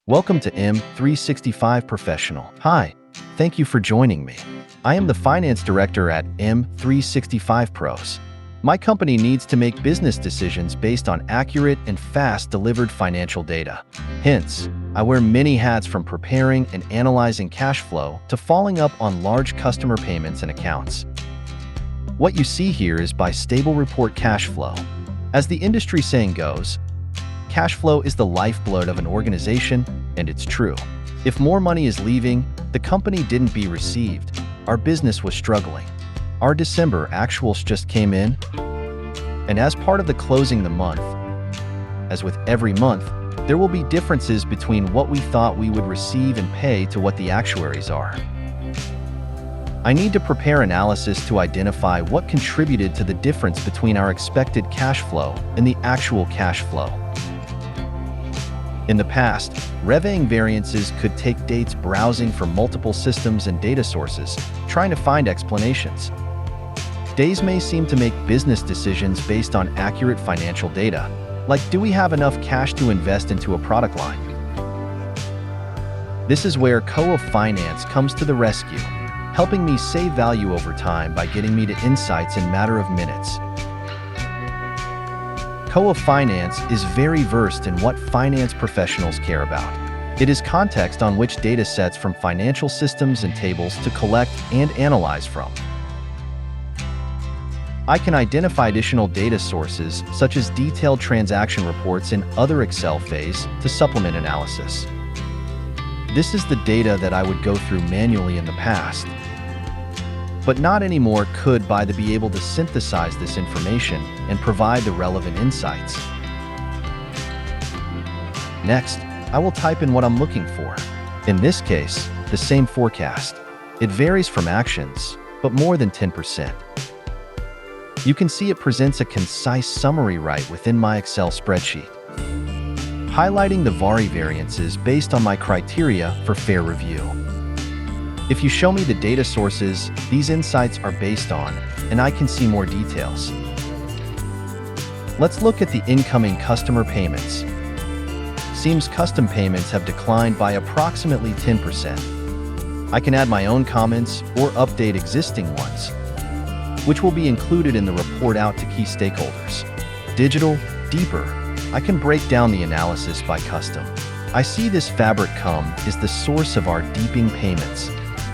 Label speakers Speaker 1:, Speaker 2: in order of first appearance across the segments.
Speaker 1: Welcome to M365 Professional. Hi, thank you for joining me. I am the Finance Director at M365 Pros. My company needs to make business decisions based on accurate and fast delivered financial data. Hence, I wear many hats from preparing and analyzing cash flow to following up on large customer payments and accounts. What you see here is by stable report cash flow. As the industry saying goes, cash flow is the lifeblood of an organization, and it's true. If more money is leaving, the company didn't be received. Our business was struggling. Our December actuals just came in, and as part of the closing the month, as with every month, there will be differences between what we thought we would receive and pay to what the actuaries are. I need to prepare analysis to identify what contributed to the difference between our expected cash flow and the actual cash flow. In the past, reviewing variances could take days browsing for multiple systems and data sources, trying to find explanations. Days may seem to make business decisions based on accurate financial data, like do we have enough cash to invest into a product line? This is where Co of Finance comes to the rescue, helping me save value over time by getting me to insights in a matter of minutes. Co of Finance is very versed in what finance professionals care about. It is context on which data sets from financial systems and tables to collect and analyze from. I can identify additional data sources, such as detailed transaction reports in other Excel files, to supplement analysis. This is the data that I would go through manually in the past, but not anymore could be able to synthesize this information and provide the relevant insights. Next, I will type in what I'm looking for. In this case, the same forecast. It varies from actions, but more than 10%. You can see it presents a concise summary right within my Excel spreadsheet, highlighting the variances based on my criteria for fair review. If you show me the data sources these insights are based on, and I can see more details. Let's look at the incoming customer payments. Seems custom payments have declined by approximately 10%. I can add my own comments or update existing ones, which will be included in the report out to key stakeholders. Digital, deeper, I can break down the analysis by custom. I see this fabric is the source of our deeping payments,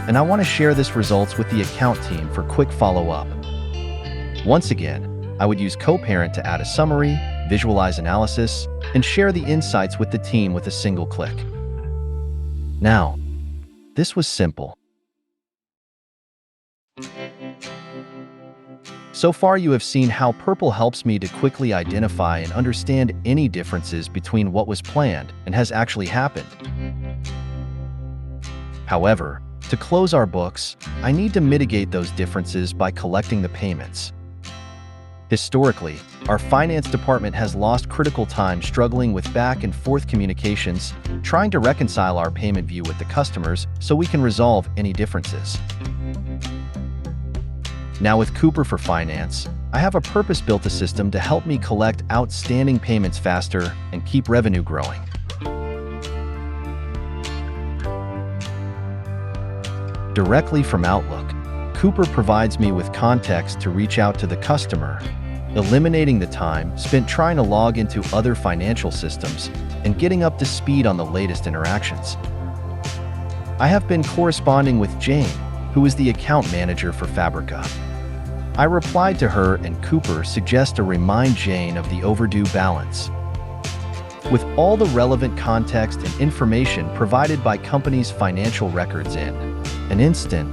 Speaker 1: and I want to share this results with the account team for quick follow-up. Once again, I would use Co-Parent to add a summary, visualize analysis, and share the insights with the team with a single click. Now, this was simple. So far you have seen how Purple helps me to quickly identify and understand any differences between what was planned and has actually happened. However, to close our books, I need to mitigate those differences by collecting the payments. Historically, our finance department has lost critical time struggling with back and forth communications, trying to reconcile our payment view with the customers so we can resolve any differences. Now with Cooper for Finance, I have a purpose-built system to help me collect outstanding payments faster and keep revenue growing. Directly from Outlook, Cooper provides me with context to reach out to the customer, eliminating the time spent trying to log into other financial systems and getting up to speed on the latest interactions. I have been corresponding with Jane, who is the account manager for Fabrica. I replied to her and Cooper suggests to remind Jane of the overdue balance. With all the relevant context and information provided by company's financial records in an instant,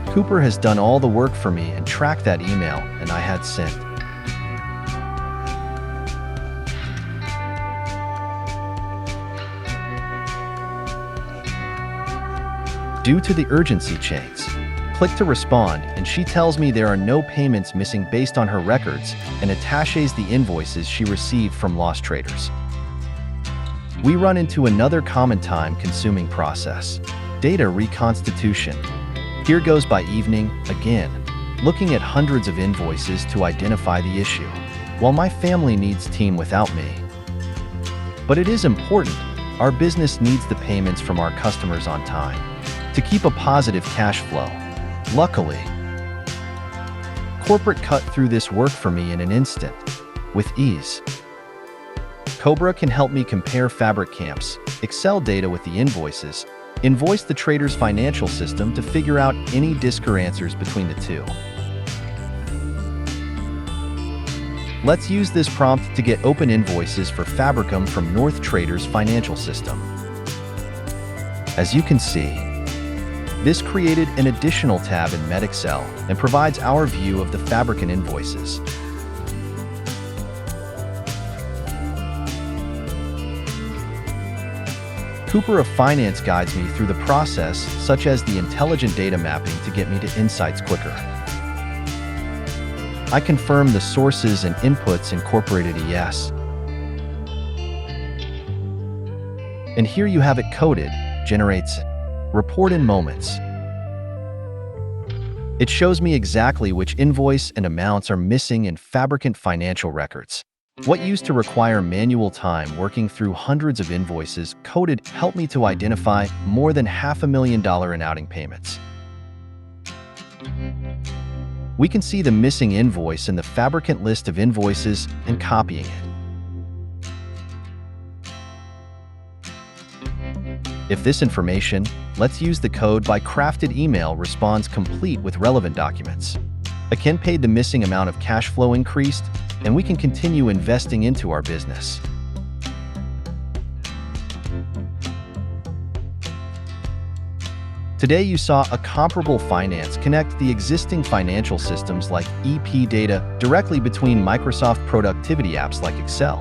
Speaker 1: Cooper has done all the work for me and tracked that email and I had sent. Due to the urgency chains, click to respond and she tells me there are no payments missing based on her records and attaches the invoices she received from lost traders. We run into another common time-consuming process: data reconstitution. Here goes by evening, again, looking at hundreds of invoices to identify the issue, while my family needs team without me. But it is important, Our business needs the payments from our customers on time to keep a positive cash flow. Luckily, Corporate cut through this work for me in an instant, with ease. Cobra can help me compare fabric camps, Excel data with the invoices, invoice the trader's financial system to figure out any discrepancies between the two. Let's use this prompt to get open invoices for Fabricum from North Trader's financial system. As you can see, this created an additional tab in MedExcel and provides our view of the Fabricum invoices. Cooper of Finance guides me through the process, such as the intelligent data mapping to get me to insights quicker. I confirm the sources and inputs incorporated yes. And here you have it coded, generates report in moments. It shows me exactly which invoice and amounts are missing in Fabricant financial records. What used to require manual time working through hundreds of invoices coded helped me to identify more than $500,000 in outing payments. We can see the missing invoice in the Fabricant list of invoices and copying it. If this information, let's use the code by crafted email responds complete with relevant documents. Akin paid the missing amount of cash flow increased, and we can continue investing into our business. Today you saw a comparable finance connect the existing financial systems like EP data directly between Microsoft productivity apps like Excel.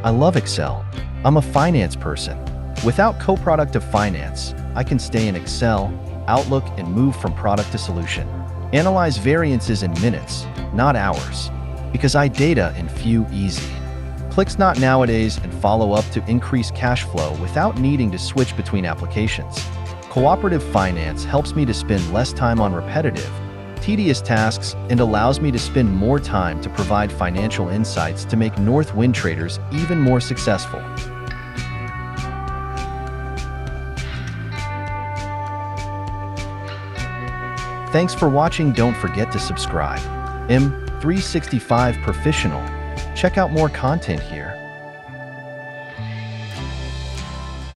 Speaker 1: I love Excel. I'm a finance person. Without co-product of finance, I can stay in Excel, Outlook, and move from product to solution. Analyze variances in minutes, not hours, because I data in few easy. Clicks not nowadays and follow up to increase cash flow without needing to switch between applications. Cooperative finance helps me to spend less time on repetitive, tedious tasks and allows me to spend more time to provide financial insights to make North Wind traders even more successful. Thanks for watching. Don't forget to subscribe. M365 Professional. Check out more content here.